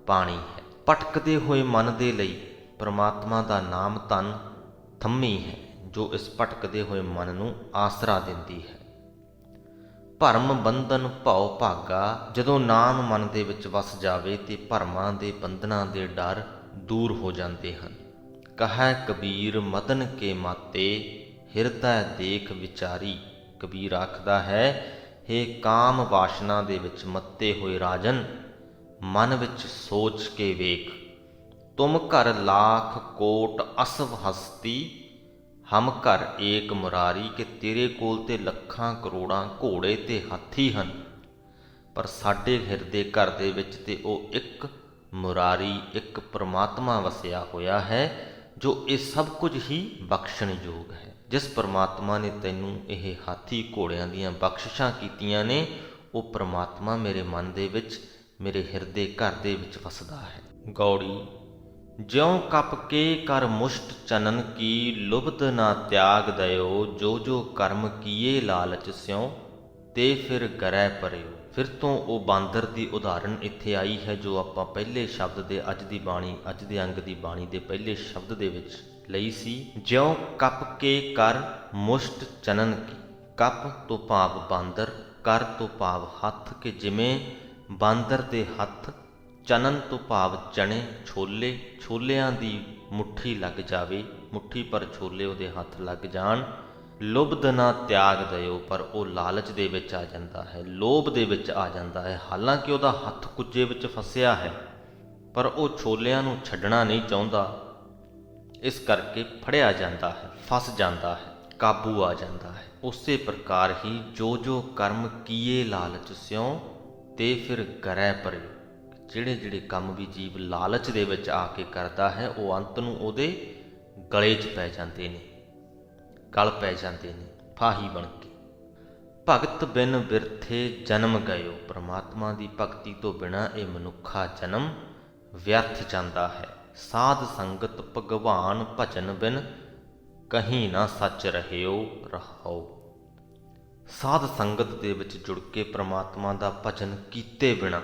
ਪਾਣੀ ਹੈ। ਭਟਕਦੇ ਹੋਏ ਮਨ ਦੇ ਲਈ ਪ੍ਰਮਾਤਮਾ ਦਾ ਨਾਮ ਧਨ ਥੰਮੀ ਹੈ, ਜੋ ਇਸ ਭਟਕਦੇ ਹੋਏ ਮਨ ਨੂੰ ਆਸਰਾ ਦਿੰਦੀ ਹੈ। ਭਰਮ ਬੰਧਨ ਭਉ ਭਾਗਾ, ਜਦੋਂ ਨਾਮ ਮਨ ਦੇ ਵਿੱਚ ਵਸ ਜਾਵੇ ਤੇ ਭਰਮਾਂ ਦੇ ਬੰਧਨਾਂ ਦੇ ਡਰ ਦੂਰ ਹੋ ਜਾਂਦੇ ਹਨ। ਕਹੈ ਕਬੀਰ ਮਦਨ ਕੇ ਮਾਤੇ, ਹਿਰਦੈ ਦੇਖ ਵਿਚਾਰੀ। ਕਬੀਰ ਆਖਦਾ ਹੈ, ਹੇ ਕਾਮ ਵਾਸ਼ਨਾ ਦੇ ਵਿੱਚ ਮੱਤੇ ਹੋਏ ਰਾਜਨ, ਮਨ ਵਿੱਚ ਸੋਚ ਕੇ ਵੇਖ। ਤੁਮ ਘਰ ਲਾਖ ਕੋਟ ਅਸਵ ਹਸਤੀ, ਹਮ ਘਰ ਏਕ ਮੁਰਾਰੀ। ਕਿ ਤੇਰੇ ਕੋਲ ਤੇ ਲੱਖਾਂ ਕਰੋੜਾਂ ਘੋੜੇ ਤੇ ਹਾਥੀ ਹਨ, ਪਰ ਸਾਡੇ ਹਿਰਦੇ ਘਰ ਦੇ ਵਿੱਚ ਤੇ ਉਹ ਇੱਕ ਮੁਰਾਰੀ, ਇੱਕ ਪ੍ਰਮਾਤਮਾ ਵਸਿਆ ਹੋਇਆ ਹੈ, ਜੋ ਇਹ ਸਭ ਕੁਝ ਹੀ ਬਖਸ਼ਣ ਯੋਗ ਹੈ। ਜਿਸ ਪ੍ਰਮਾਤਮਾ ਨੇ ਤੈਨੂੰ ਇਹ ਹਾਥੀ ਘੋੜਿਆਂ ਦੀਆਂ ਬਖਸ਼ਿਸ਼ਾਂ ਕੀਤੀਆਂ ਨੇ, ਉਹ ਪ੍ਰਮਾਤਮਾ ਮੇਰੇ ਮਨ ਦੇ ਵਿੱਚ, ਮੇਰੇ ਹਿਰਦੇ ਘਰ ਦੇ ਵਿੱਚ ਵਸਦਾ ਹੈ। ਗੌੜੀ ਜਿਉ ਕਪ ਕੇ ਕਰ ਮੁਸ਼ਟ ਚਨਨ ਕੀ, ਲੁਬਧ ਨਾ ਤਿਆਗ ਦਇਓ। ਜੋ ਜੋ ਕਰਮ ਕੀਏ ਲਾਲਚ ਸਿਉ, ਤੇ ਫਿਰ ਗਰੈ ਪਰਿਓ। ਫਿਰ ਤੋਂ ਉਹ ਬਾਂਦਰ ਦੀ ਉਦਾਹਰਣ ਇੱਥੇ ਆਈ ਹੈ, ਜੋ ਆਪਾਂ ਪਹਿਲੇ ਸ਼ਬਦ ਦੇ ਅੱਜ ਦੀ ਬਾਣੀ, ਅੱਜ ਦੇ ਅੰਗ ਦੀ ਬਾਣੀ ਦੇ ਪਹਿਲੇ ਸ਼ਬਦ ਦੇ ਵਿੱਚ ਲਈ ਸੀ। ਜਿਉ ਕਪ ਕੇ ਕਰ ਮੁਸ਼ਟ ਚਨਨ ਕੀ, ਕਪ ਤੋਂ ਭਾਵ ਬਾਂਦਰ, ਕਰ ਤੋਂ ਭਾਵ ਹੱਥ, ਕਿ ਜਿਵੇਂ ਬਾਂਦਰ ਦੇ ਹੱਥ, ਚਨਨ ਤੋਂ ਭਾਵ ਚਣੇ, ਛੋਲੇ, ਛੋਲਿਆਂ ਦੀ ਮੁੱਠੀ ਲੱਗ ਜਾਵੇ, ਮੁੱਠੀ ਪਰ ਛੋਲੇ ਉਹਦੇ ਹੱਥ ਲੱਗ ਜਾਣ। ਲੁਬਧ ਨਾ ਤਿਆਗ ਦਿਓ, ਪਰ ਉਹ ਲਾਲਚ ਦੇ ਵਿੱਚ ਆ ਜਾਂਦਾ ਹੈ, ਲੋਭ ਦੇ ਵਿੱਚ ਆ ਜਾਂਦਾ ਹੈ। ਹਾਲਾਂਕਿ ਉਹਦਾ ਹੱਥ ਕੁੱਜੇ ਵਿੱਚ ਫਸਿਆ ਹੈ, ਪਰ ਉਹ ਛੋਲਿਆਂ ਨੂੰ ਛੱਡਣਾ ਨਹੀਂ ਚਾਹੁੰਦਾ, ਇਸ ਕਰਕੇ ਫੜਿਆ ਜਾਂਦਾ ਹੈ, ਫਸ ਜਾਂਦਾ ਹੈ, ਕਾਬੂ ਆ ਜਾਂਦਾ ਹੈ। ਉਸੇ ਪ੍ਰਕਾਰ ਹੀ ਜੋ ਜੋ ਕਰਮ ਕੀਏ ਲਾਲਚ ਸਿਉ, ਤੇ ਫਿਰ ਗਰੈ ਪਰਿਓ। ਜਿਹੜੇ ਜਿਹੜੇ ਕੰਮ ਵੀ ਜੀਵ ਲਾਲਚ ਦੇ ਵਿੱਚ ਆ ਕੇ ਕਰਦਾ ਹੈ, ਉਹ ਅੰਤ ਨੂੰ ਉਹਦੇ ਗਲੇ 'ਚ ਪੈ ਜਾਂਦੇ ਨੇ, ਗਲ ਪੈ ਜਾਂਦੇ ਨੇ, ਫਾਹੀ ਬਣ ਕੇ। ਭਗਤ ਬਿਨ ਬਿਰਥੇ ਜਨਮ ਗਇਓ, ਪ੍ਰਮਾਤਮਾ ਦੀ ਭਗਤੀ ਤੋਂ ਬਿਨਾਂ ਇਹ ਮਨੁੱਖਾ ਜਨਮ ਵਿਅਰਥ ਜਾਂਦਾ ਹੈ। ਸਾਧ ਸੰਗਤ ਭਗਵਾਨ ਭਜਨ ਬਿਨ, ਕਹੀਂ ਨਾ ਸੱਚ ਰਹਿਓ ਰਹਾਓ। ਸਾਧ ਸੰਗਤ ਦੇ ਵਿੱਚ ਜੁੜ ਕੇ ਪ੍ਰਮਾਤਮਾ ਦਾ ਭਜਨ ਕੀਤੇ ਬਿਨਾਂ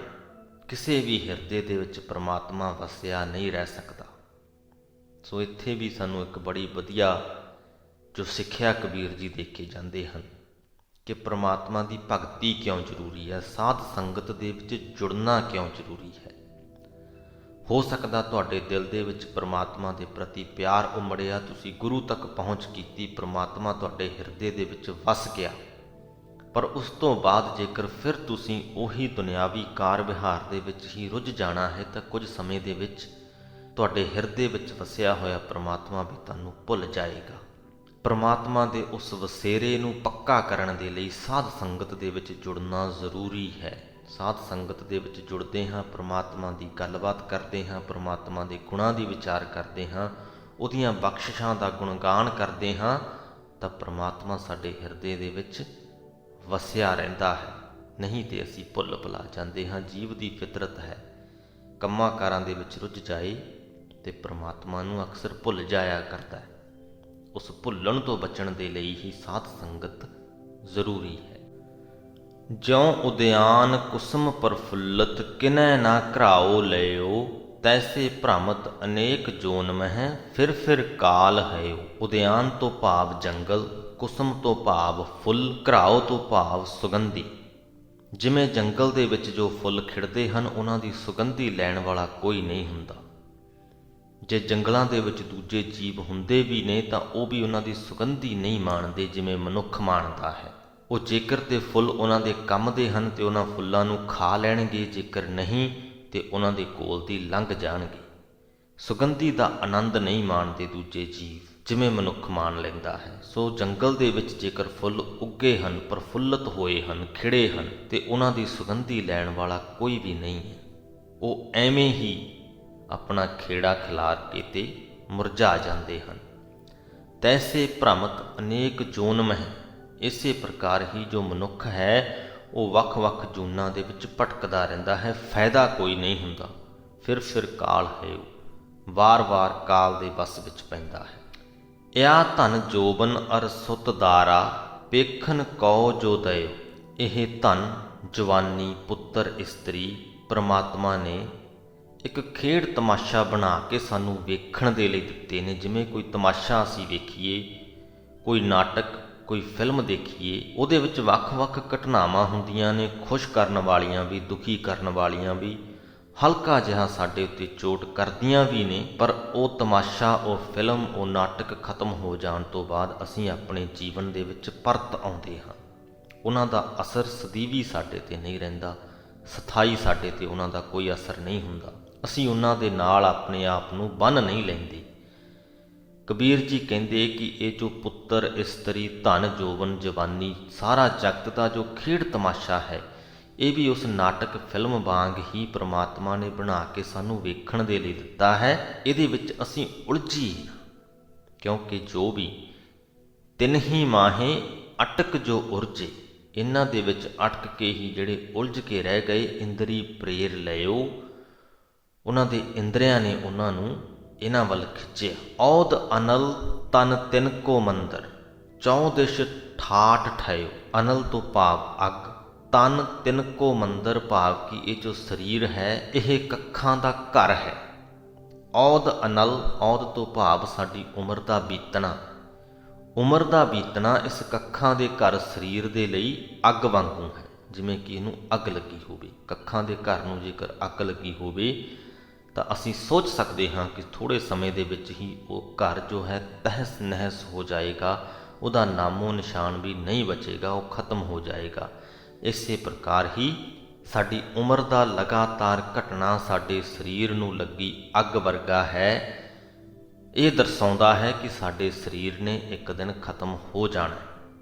ਕਿਸੇ ਵੀ ਹਿਰਦੇ ਦੇ ਵਿੱਚ ਪ੍ਰਮਾਤਮਾ ਵਸਿਆ ਨਹੀਂ ਰਹਿ ਸਕਦਾ। ਸੋ ਇੱਥੇ ਵੀ ਸਾਨੂੰ ਇੱਕ ਬੜੀ ਵਧੀਆ ਜੋ ਸਿੱਖਿਆ ਕਬੀਰ ਜੀ ਦੇ ਕੇ ਜਾਂਦੇ ਹਨ ਕਿ ਪ੍ਰਮਾਤਮਾ ਦੀ ਭਗਤੀ ਕਿਉਂ ਜ਼ਰੂਰੀ ਹੈ, ਸਾਧ ਸੰਗਤ ਦੇ ਵਿੱਚ ਜੁੜਨਾ ਕਿਉਂ ਜ਼ਰੂਰੀ ਹੈ। ਹੋ ਸਕਦਾ ਤੁਹਾਡੇ ਦਿਲ ਦੇ ਵਿੱਚ ਪ੍ਰਮਾਤਮਾ ਦੇ ਪ੍ਰਤੀ ਪਿਆਰ ਉਮੜਿਆ, ਤੁਸੀਂ ਗੁਰੂ ਤੱਕ ਪਹੁੰਚ ਕੀਤੀ, ਪ੍ਰਮਾਤਮਾ ਤੁਹਾਡੇ ਹਿਰਦੇ ਦੇ ਵਿੱਚ ਵਸ ਗਿਆ, ਪਰ ਉਸ ਤੋਂ ਬਾਅਦ ਜੇਕਰ ਫਿਰ ਤੁਸੀਂ ਉਹੀ ਦੁਨਿਆਵੀ ਕਾਰ ਵਿਹਾਰ ਦੇ ਵਿੱਚ ਹੀ ਰੁੱਝ ਜਾਣਾ ਹੈ ਤਾਂ ਕੁਝ ਸਮੇਂ ਦੇ ਵਿੱਚ ਤੁਹਾਡੇ ਹਿਰਦੇ ਵਿੱਚ ਵਸਿਆ ਹੋਇਆ ਪ੍ਰਮਾਤਮਾ ਵੀ ਤੁਹਾਨੂੰ ਭੁੱਲ ਜਾਏਗਾ। ਪ੍ਰਮਾਤਮਾ ਦੇ ਉਸ ਵਸੇਰੇ ਨੂੰ ਪੱਕਾ ਕਰਨ ਦੇ ਲਈ ਸਾਧ ਸੰਗਤ ਦੇ ਵਿੱਚ ਜੁੜਨਾ ਜ਼ਰੂਰੀ ਹੈ। ਸਾਧ ਸੰਗਤ ਦੇ ਵਿੱਚ ਜੁੜਦੇ ਹਾਂ, ਪ੍ਰਮਾਤਮਾ ਦੀ ਗੱਲਬਾਤ ਕਰਦੇ ਹਾਂ, ਪ੍ਰਮਾਤਮਾ ਦੇ ਗੁਣਾਂ ਦੀ ਵਿਚਾਰ ਕਰਦੇ ਹਾਂ, ਉਹਦੀਆਂ ਬਖਸ਼ਿਸ਼ਾਂ ਦਾ ਗੁਣਗਾਨ ਕਰਦੇ ਹਾਂ, ਤਾਂ ਪ੍ਰਮਾਤਮਾ ਸਾਡੇ ਹਿਰਦੇ ਦੇ ਵਿੱਚ ਵਸਿਆ ਰਹਿੰਦਾ ਹੈ। ਨਹੀਂ ਤੇ ਅਸੀਂ ਭੁੱਲ ਭੁਲਾ ਜਾਂਦੇ ਹਾਂ। ਜੀਵ ਦੀ ਫਿਤਰਤ ਹੈ ਕੰਮਾਂ ਕਾਰਾਂ ਦੇ ਵਿੱਚ ਰੁੱਝ ਜਾਏ ਤੇ ਪ੍ਰਮਾਤਮਾ ਨੂੰ ਅਕਸਰ ਭੁੱਲ ਜਾਇਆ ਕਰਦਾ ਹੈ। ਉਸ ਭੁੱਲਣ ਤੋਂ ਬਚਣ ਦੇ ਲਈ ਹੀ ਸਾਧ ਸੰਗਤ ਜ਼ਰੂਰੀ ਹੈ। ਜਿਉ ਉਦਿਆਨ ਕੁਸਮ ਪ੍ਰਫੁੱਲਤ ਕਿਨੈ ਨਾ ਘਰਾਓ ਲਇਓ, ਤੈਸੇ ਭ੍ਰਮਤ ਅਨੇਕ ਜੋਨ ਮਹਿ ਫਿਰ ਕਾਲ ਹਇਓ। ਉਦਿਆਨ ਤੋਂ ਭਾਵ ਜੰਗਲ, ਕੁਸਮ ਤੋਂ ਭਾਵ ਫੁੱਲ, ਘਰਾਓ ਤੋਂ ਭਾਵ ਸੁਗੰਧੀ। ਜਿਵੇਂ ਜੰਗਲ ਦੇ ਵਿੱਚ ਜੋ ਫੁੱਲ ਖਿੜਦੇ ਹਨ ਉਹਨਾਂ ਦੀ ਸੁਗੰਧੀ ਲੈਣ ਵਾਲਾ ਕੋਈ ਨਹੀਂ ਹੁੰਦਾ। ਜੇ ਜੰਗਲਾਂ ਦੇ ਵਿੱਚ ਦੂਜੇ ਜੀਵ ਹੁੰਦੇ ਵੀ ਨੇ ਤਾਂ ਉਹ ਵੀ ਉਹਨਾਂ ਦੀ ਸੁਗੰਧੀ ਨਹੀਂ ਮਾਣਦੇ ਜਿਵੇਂ ਮਨੁੱਖ ਮਾਣਦਾ ਹੈ। ਉਹ ਜੇਕਰ ਤੇ ਫੁੱਲ ਉਹਨਾਂ ਦੇ ਕੰਮ ਦੇ ਹਨ ਤੇ ਉਹਨਾਂ ਫੁੱਲਾਂ ਨੂੰ ਖਾ ਲੈਣਗੇ, ਜੇਕਰ ਨਹੀਂ ਤੇ ਉਹਨਾਂ ਦੇ ਕੋਲ ਦੀ ਲੰਘ ਜਾਣਗੇ। ਸੁਗੰਧੀ ਦਾ ਆਨੰਦ ਨਹੀਂ ਮਾਣਦੇ ਦੂਜੇ ਜੀਵ ਜਿਵੇਂ ਮਨੁੱਖ ਮਾਣ ਲੈਂਦਾ ਹੈ। ਸੋ ਜੰਗਲ ਦੇ ਵਿੱਚ ਜੇਕਰ ਫੁੱਲ ਉੱਗੇ ਹਨ, ਪ੍ਰਫੁੱਲਤ ਹੋਏ ਹਨ, ਖਿੜੇ ਹਨ ਤੇ ਉਹਨਾਂ ਦੀ ਸੁਗੰਧੀ ਲੈਣ ਵਾਲਾ ਕੋਈ ਵੀ ਨਹੀਂ ਹੈ। ਉਹ ਐਵੇਂ ਹੀ ਆਪਣਾ ਖੇੜਾ ਖਿਲਾਰ ਕੇ ਤੇ ਮੁਰਝਾ ਜਾਂਦੇ ਹਨ। ਤੈਸੇ ਭ੍ਰਮਤ ਅਨੇਕ ਜੋਨ ਮਹਿ, ਇਸੇ ਪ੍ਰਕਾਰ ਹੀ ਜੋ ਮਨੁੱਖ ਹੈ ਉਹ ਵੱਖ-ਵੱਖ ਜੂਨਾਂ ਦੇ ਵਿੱਚ ਭਟਕਦਾ ਰਹਿੰਦਾ ਹੈ, ਫਾਇਦਾ ਕੋਈ ਨਹੀਂ ਹੁੰਦਾ। ਫਿਰ ਕਾਲ ਹੈ, ਵਾਰ-ਵਾਰ ਕਾਲ ਦੇ ਵਸ ਵਿੱਚ ਪੈਂਦਾ ਹੈ। ਇਆ ਧਨ ਜੋਬਨ ਅਰ ਸੁਤ ਦਾਰਾ, ਪੇਖਨ ਕਉ ਜੋ ਦਇਓ। ਇਹ ਧਨ, ਜਵਾਨੀ, ਪੁੱਤਰ, ਇਸਤਰੀ ਪ੍ਰਮਾਤਮਾ ਨੇ ਇੱਕ ਖੇਡ ਤਮਾਸ਼ਾ ਬਣਾ ਕੇ ਸਾਨੂੰ ਵੇਖਣ ਦੇ ਲਈ ਦਿੱਤੇ ਨੇ। ਜਿਵੇਂ ਕੋਈ ਤਮਾਸ਼ਾ ਅਸੀਂ ਵੇਖੀਏ, ਕੋਈ ਨਾਟਕ, ਕੋਈ ਫਿਲਮ ਦੇਖੀਏ, ਉਹਦੇ ਵਿੱਚ ਵੱਖ-ਵੱਖ ਘਟਨਾਵਾਂ ਹੁੰਦੀਆਂ ਨੇ, ਖੁਸ਼ ਕਰਨ ਵਾਲੀਆਂ ਵੀ, ਦੁਖੀ ਕਰਨ ਵਾਲੀਆਂ ਵੀ, ਹਲਕਾ ਜਿਹਾ ਸਾਡੇ ਉੱਤੇ ਚੋਟ ਕਰਦੀਆਂ ਵੀ ਨੇ। ਪਰ ਉਹ ਤਮਾਸ਼ਾ, ਉਹ ਫਿਲਮ, ਉਹ ਨਾਟਕ ਖਤਮ ਹੋ ਜਾਣ ਤੋਂ ਬਾਅਦ ਅਸੀਂ ਆਪਣੇ ਜੀਵਨ ਦੇ ਵਿੱਚ ਪਰਤ ਆਉਂਦੇ ਹਾਂ। ਉਹਨਾਂ ਦਾ ਅਸਰ ਸਦੀਵੀ ਸਾਡੇ 'ਤੇ ਨਹੀਂ ਰਹਿੰਦਾ, ਸਥਾਈ ਸਾਡੇ 'ਤੇ ਉਹਨਾਂ ਦਾ ਕੋਈ ਅਸਰ ਨਹੀਂ ਹੁੰਦਾ। ਅਸੀਂ ਉਹਨਾਂ ਦੇ ਨਾਲ ਆਪਣੇ ਆਪ ਨੂੰ ਬੰਨ੍ਹ ਨਹੀਂ ਲੈਂਦੇ। ਕਬੀਰ ਜੀ ਕਹਿੰਦੇ ਕਿ ਇਹ ਜੋ ਪੁੱਤਰ, ਇਸਤਰੀ, ਧਨ, ਜੋਬਨ, ਜਵਾਨੀ, ਸਾਰਾ ਜਗਤ ਦਾ ਜੋ ਖੇਡ ਤਮਾਸ਼ਾ ਹੈ, ਇਹ ਵੀ ਉਸ ਨਾਟਕ ਫਿਲਮ ਵਾਂਗ ਹੀ ਪ੍ਰਮਾਤਮਾ ਨੇ ਬਣਾ ਕੇ ਸਾਨੂੰ ਵੇਖਣ ਦੇ ਲਈ ਦਿੱਤਾ ਹੈ। ਇਹਦੇ ਵਿੱਚ ਅਸੀਂ ਉਲਝੀਏ ਨਾ, ਕਿਉਂਕਿ ਜੋ ਵੀ ਤਿੰਨ ਹੀ ਮਾਹੇ ਅਟਕ ਜੋ ਉਰਜੇ, ਇਹਨਾਂ ਦੇ ਵਿੱਚ ਅਟਕ ਕੇ ਹੀ ਜਿਹੜੇ ਉਲਝ ਕੇ ਰਹਿ ਗਏ, ਇੰਦਰੀ ਪ੍ਰੇਰ ਲਇਓ, ਉਹਨਾਂ ਦੇ ਇੰਦਰੀਆਂ ਨੇ ਉਹਨਾਂ ਨੂੰ ਇਹਨਾਂ ਵੱਲ ਖਿੱਚਿਆ। ਔਦ ਅਨਲ ਤਨ ਤਿਨ ਕੋ ਮੰਦਰ, ਚੌ ਦਿਸ਼ ਠਾਠ ਠਾਇਓ। ਅਨਲ ਤੋਂ ਭਾਵ ਅੱਗ, ਤਨ ਤਿਨ ਕੋ ਮੰਦਰ ਭਾਵ ਕਿ ਇਹ ਜੋ ਸਰੀਰ ਹੈ ਇਹ ਕੱਖਾਂ ਦਾ ਘਰ ਹੈ। ਔਦ ਅਨਲ, ਔਦ ਤੋਂ ਭਾਵ ਸਾਡੀ ਉਮਰ ਦਾ ਬੀਤਣਾ। ਉਮਰ ਦਾ ਬੀਤਣਾ ਇਸ ਕੱਖਾਂ ਦੇ ਘਰ ਸਰੀਰ ਦੇ ਲਈ ਅੱਗ ਵਾਂਗੂ ਹੈ, ਜਿਵੇਂ ਕਿ ਇਹਨੂੰ ਅੱਗ ਲੱਗੀ ਹੋਵੇ। ਕੱਖਾਂ ਦੇ ਘਰ ਨੂੰ ਜੇਕਰ ਅੱਗ ਲੱਗੀ ਹੋਵੇ ਤਾਂ ਅਸੀਂ ਸੋਚ ਸਕਦੇ ਹਾਂ ਕਿ ਥੋੜ੍ਹੇ ਸਮੇਂ ਦੇ ਵਿੱਚ ਹੀ ਉਹ ਘਰ ਜੋ ਹੈ ਤਹਿਸ ਨਹਿਸ ਹੋ ਜਾਏਗਾ, ਉਹਦਾ ਨਾਮੋ ਨਿਸ਼ਾਨ ਵੀ ਨਹੀਂ ਬਚੇਗਾ, ਉਹ ਖਤਮ ਹੋ ਜਾਏਗਾ। ਇਸੇ ਪ੍ਰਕਾਰ ਹੀ ਸਾਡੀ ਉਮਰ ਦਾ ਲਗਾਤਾਰ ਘਟਣਾ ਸਾਡੇ ਸਰੀਰ ਨੂੰ ਲੱਗੀ ਅੱਗ ਵਰਗਾ ਹੈ। ਇਹ ਦਰਸਾਉਂਦਾ ਹੈ ਕਿ ਸਾਡੇ ਸਰੀਰ ਨੇ ਇੱਕ ਦਿਨ ਖਤਮ ਹੋ ਜਾਣਾ,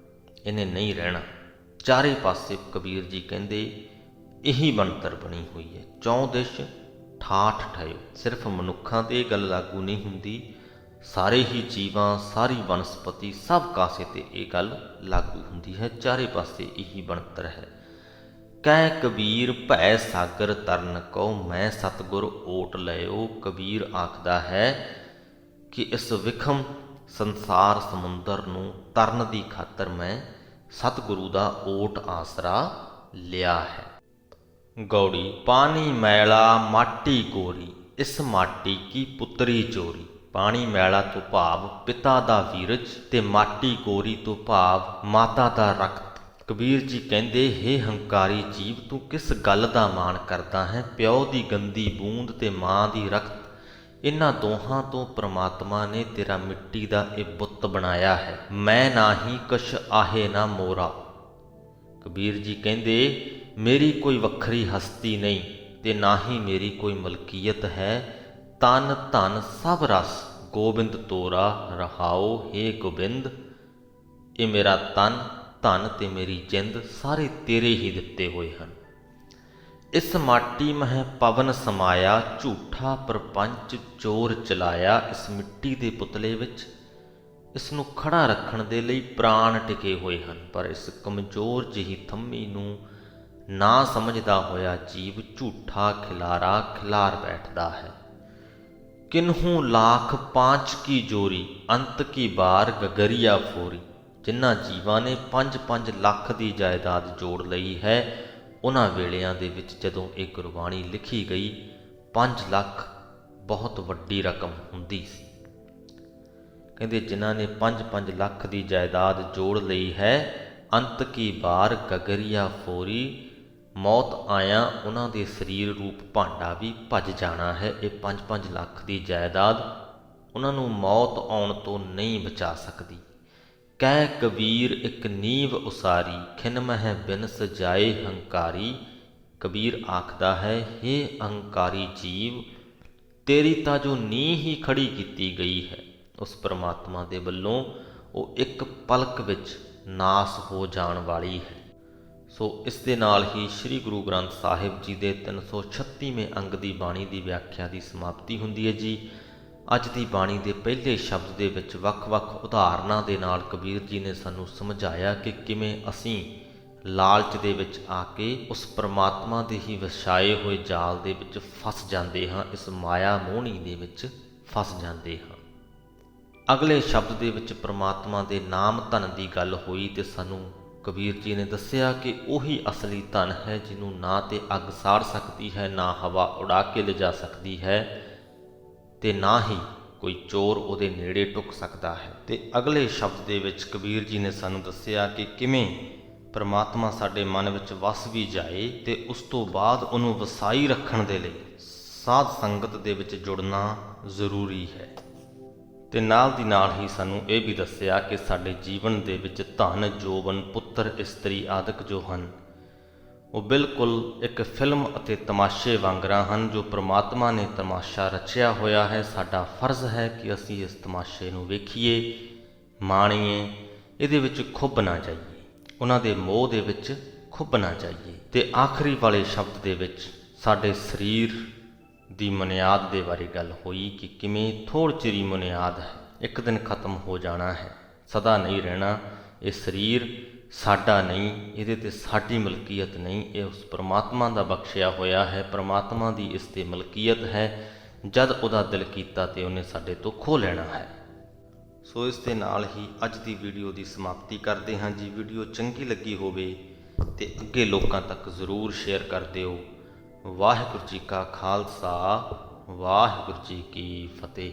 ਇਹਨੇ ਨਹੀਂ ਰਹਿਣਾ। ਚਾਰੇ ਪਾਸੇ ਕਬੀਰ ਜੀ ਕਹਿੰਦੇ ਇਹੀ ਬਣਤਰ ਬਣੀ ਹੋਈ ਹੈ। ਚੌਂ ਦਿਸ਼ ਠਾਠ ਠਾਇਓ। ਸਿਰਫ ਮਨੁੱਖਾਂ 'ਤੇ ਇਹ ਗੱਲ ਲਾਗੂ ਨਹੀਂ ਹੁੰਦੀ, ਸਾਰੇ ਹੀ ਜੀਵਾਂ, ਸਾਰੀ ਬਨਸਪਤੀ, ਸਭ ਕਾਸੇ 'ਤੇ ਇਹ ਗੱਲ ਲਾਗੂ ਹੁੰਦੀ ਹੈ। ਚਾਰੇ ਪਾਸੇ ਇਹੀ ਬਣਤਰ ਹੈ। ਕਹਿ ਕਬੀਰ ਭੈ ਸਾਗਰ ਤਰਨ ਕਉ, ਮੈਂ ਸਤਿਗੁਰ ਓਟ ਲਇਓ। ਕਬੀਰ ਆਖਦਾ ਹੈ ਕਿ ਇਸ ਵਿਖਮ ਸੰਸਾਰ ਸਮੁੰਦਰ ਨੂੰ ਤਰਨ ਦੀ ਖਾਤਰ ਮੈਂ ਸਤਿਗੁਰੂ ਦਾ ਓਟ ਆਸਰਾ ਲਿਆ ਹੈ। गौड़ी पानी मैला माटी कोरी, इस माटी की पुत्री चोरी। पानी मैला तो भाव पिता दा वीरज ते माटी कोरी तो भाव माता दा रक्त। कबीर जी कहते, हे हंकारी जीव, तू किस गल दा माण करदा है? प्यो दी गंदी बूंद ते मां दी रक्त, इन्हां दोहां तो परमात्मा ने तेरा मिट्टी दा ये बुत बनाया है। मैं ना ही कछ आहे ना मोरा। कबीर जी कहते, मेरी कोई वखरी हस्ती नहीं ते ना ही मेरी कोई मलकीयत है। तन धन सब रस गोबिंद तोरा रहाओ, हे गोबिंद, ये मेरा तन धन ते मेरी जिंद सारे तेरे ही दिते हुए हैं। इस माटी मह पवन समाया, झूठा प्रपंच चोर चलाया। इस मिट्टी के पुतले विच इस नूं खड़ा रखण दे लई प्राण टिके हुए हैं, पर इस कमजोर जिही थम्मी नूं ना समझदा होया जीव झूठा खिलारा खिलार बैठदा है। किन्हू लाख पांच की जोरी, अंत की बार गगरिया फोरी। जिन्हां जीवां ने 5-5 ਲੱਖ ਦੀ ਜਾਇਦਾਦ ਜੋੜ ਲਈ ਹੈ, ਉਹਨਾਂ ਵੇਲਿਆਂ ਦੇ ਵਿੱਚ ਜਦੋਂ ਇਹ ਗੁਰਬਾਣੀ ਲਿਖੀ ਗਈ 5 ਲੱਖ ਬਹੁਤ ਵੱਡੀ ਰਕਮ ਹੁੰਦੀ ਸੀ। ਕਹਿੰਦੇ ਜਿਨ੍ਹਾਂ ਨੇ 5-5 ਲੱਖ ਦੀ ਜਾਇਦਾਦ ਜੋੜ ਲਈ ਹੈ, ਅੰਤ ਕੀ ਬਾਰ ਗਗਰੀਆ ਫੋਰੀ, ਮੌਤ ਆਇਆ ਉਹਨਾਂ ਦੇ ਸਰੀਰ ਰੂਪ ਭਾਂਡਾ ਵੀ ਭੱਜ ਜਾਣਾ ਹੈ। ਇਹ 5-5 ਲੱਖ ਦੀ ਜਾਇਦਾਦ ਉਹਨਾਂ ਨੂੰ ਮੌਤ ਆਉਣ ਤੋਂ ਨਹੀਂ ਬਚਾ ਸਕਦੀ। ਕਹਿ ਕਬੀਰ ਇੱਕ ਨੀਵ ਉਸਾਰੀ, ਖਿਨ ਮਹਿ ਬਿਨ ਸਜਾਏ ਹੰਕਾਰੀ। ਕਬੀਰ ਆਖਦਾ ਹੈ, हे ਅਹੰਕਾਰੀ ਜੀਵ, ਤੇਰੀ ਤਾਂ ਜੋ ਨੀਂਹ ਹੀ ਖੜੀ ਕੀਤੀ ਗਈ ਹੈ, ਉਸ ਪਰਮਾਤਮਾ ਦੇ ਵੱਲੋਂ ਉਹ ਇੱਕ ਪਲਕ ਵਿੱਚ ਨਾਸ ਹੋ ਜਾਣ ਵਾਲੀ ਹੈ। ਸੋ ਇਸ ਦੇ ਨਾਲ ਹੀ ਸ੍ਰੀ ਗੁਰੂ ਗ੍ਰੰਥ ਸਾਹਿਬ ਜੀ ਦੇ 336ਵੇਂ ਅੰਗ ਦੀ ਬਾਣੀ ਦੀ ਵਿਆਖਿਆ ਦੀ ਸਮਾਪਤੀ ਹੁੰਦੀ ਹੈ ਜੀ। ਅੱਜ ਦੀ ਬਾਣੀ ਦੇ ਪਹਿਲੇ ਸ਼ਬਦ ਦੇ ਵਿੱਚ ਵੱਖ-ਵੱਖ ਉਦਾਹਰਨਾਂ ਦੇ ਨਾਲ ਕਬੀਰ ਜੀ ਨੇ ਸਾਨੂੰ ਸਮਝਾਇਆ ਕਿ ਕਿਵੇਂ ਅਸੀਂ ਲਾਲਚ ਦੇ ਵਿੱਚ ਆ ਕੇ ਉਸ ਪਰਮਾਤਮਾ ਦੇ ਹੀ ਵਸਾਏ ਹੋਏ ਜਾਲ ਦੇ ਵਿੱਚ ਫਸ ਜਾਂਦੇ ਹਾਂ, ਇਸ ਮਾਇਆ ਮੋਹਣੀ ਦੇ ਵਿੱਚ ਫਸ ਜਾਂਦੇ ਹਾਂ। ਅਗਲੇ ਸ਼ਬਦ ਦੇ ਵਿੱਚ ਪਰਮਾਤਮਾ ਦੇ ਨਾਮ ਧਨ ਦੀ ਗੱਲ ਹੋਈ ਤੇ ਸਾਨੂੰ ਕਬੀਰ ਜੀ ਨੇ ਦੱਸਿਆ ਕਿ ਉਹੀ ਅਸਲੀ ਧਨ ਹੈ ਜਿਹਨੂੰ ਨਾ ਤੇ ਅੱਗ ਸਾੜ ਸਕਦੀ ਹੈ, ਨਾ ਹਵਾ ਉਡਾ ਕੇ ਲਿਜਾ ਸਕਦੀ ਹੈ ਤੇ ਨਾ ਹੀ ਕੋਈ ਚੋਰ ਉਹਦੇ ਨੇੜੇ ਟੁੱਕ ਸਕਦਾ ਹੈ। ਤੇ ਅਗਲੇ ਸ਼ਬਦ ਦੇ ਵਿੱਚ ਕਬੀਰ ਜੀ ਨੇ ਸਾਨੂੰ ਦੱਸਿਆ ਕਿ ਕਿਵੇਂ ਪਰਮਾਤਮਾ ਸਾਡੇ ਮਨ ਵਿੱਚ ਵਸ ਵੀ ਜਾਏ ਤੇ ਉਸ ਤੋਂ ਬਾਅਦ ਉਹਨੂੰ ਵਸਾਈ ਰੱਖਣ ਦੇ ਲਈ ਸਾਧ ਸੰਗਤ ਦੇ ਵਿੱਚ ਜੁੜਨਾ ਜ਼ਰੂਰੀ ਹੈ। ਤੇ ਨਾਲ ਦੀ ਨਾਲ ਹੀ ਸਾਨੂੰ ਇਹ ਵੀ ਦੱਸਿਆ ਕਿ ਸਾਡੇ ਜੀਵਨ ਦੇ ਵਿੱਚ ਧਨ, ਜੋਬਨ, ਪੁੱਤਰ, ਇਸਤਰੀ ਆਦਿਕ ਜੋ ਹਨ ਉਹ ਬਿਲਕੁਲ ਇੱਕ ਫਿਲਮ ਅਤੇ ਤਮਾਸ਼ੇ ਵਾਂਗਰਾਂ ਹਨ, ਜੋ ਪ੍ਰਮਾਤਮਾ ਨੇ ਤਮਾਸ਼ਾ ਰਚਿਆ ਹੋਇਆ ਹੈ। ਸਾਡਾ ਫਰਜ਼ ਹੈ ਕਿ ਅਸੀਂ ਇਸ ਤਮਾਸ਼ੇ ਨੂੰ ਵੇਖੀਏ, ਮਾਣੀਏ, ਇਹਦੇ ਵਿੱਚ ਖੁੱਭ ਨਾ ਜਾਈਏ, ਉਹਨਾਂ ਦੇ ਮੋਹ ਦੇ ਵਿੱਚ ਖੁੱਭ ਨਾ ਜਾਈਏ। ਤੇ ਆਖਰੀ ਵਾਲੇ ਸ਼ਬਦ ਦੇ ਵਿੱਚ ਸਾਡੇ ਸਰੀਰ ਦੀ ਮੁਨਿਆਦ ਦੇ ਬਾਰੇ ਗੱਲ ਹੋਈ ਕਿ ਕਿਵੇਂ ਥੋੜ੍ਹ ਚਿਰੀ ਮੁਨਿਆਦ ਹੈ, ਇੱਕ ਦਿਨ ਖਤਮ ਹੋ ਜਾਣਾ ਹੈ, ਸਦਾ ਨਹੀਂ ਰਹਿਣਾ। ਇਹ ਸਰੀਰ ਸਾਡਾ ਨਹੀਂ, ਇਹਦੇ ਤੇ ਸਾਡੀ ਮਲਕੀਅਤ ਨਹੀਂ, ਇਹ ਉਸ ਪਰਮਾਤਮਾ ਦਾ ਬਖਸ਼ਿਆ ਹੋਇਆ ਹੈ। ਪਰਮਾਤਮਾ ਦੀ ਇਸ ਤੇ ਮਲਕੀਅਤ ਹੈ, ਜਦ ਉਹਦਾ ਦਿਲ ਕੀਤਾ ਤੇ ਉਹਨੇ ਸਾਡੇ ਤੋਂ ਖੋਹ ਲੈਣਾ ਹੈ। ਸੋ ਇਸ ਦੇ ਨਾਲ ਹੀ ਅੱਜ ਦੀ ਵੀਡੀਓ ਦੀ ਸਮਾਪਤੀ ਕਰਦੇ ਹਾਂ ਜੀ। ਵੀਡੀਓ ਚੰਗੀ ਲੱਗੀ ਹੋਵੇ ਤੇ ਅੱਗੇ ਲੋਕਾਂ ਤੱਕ ਜ਼ਰੂਰ ਸ਼ੇਅਰ ਕਰ ਦਿਓ। ਵਾਹਿਗੁਰੂ ਜੀ ਕਾ ਖਾਲਸਾ, ਵਾਹਿਗੁਰੂ ਜੀ ਕੀ ਫਤਿਹ।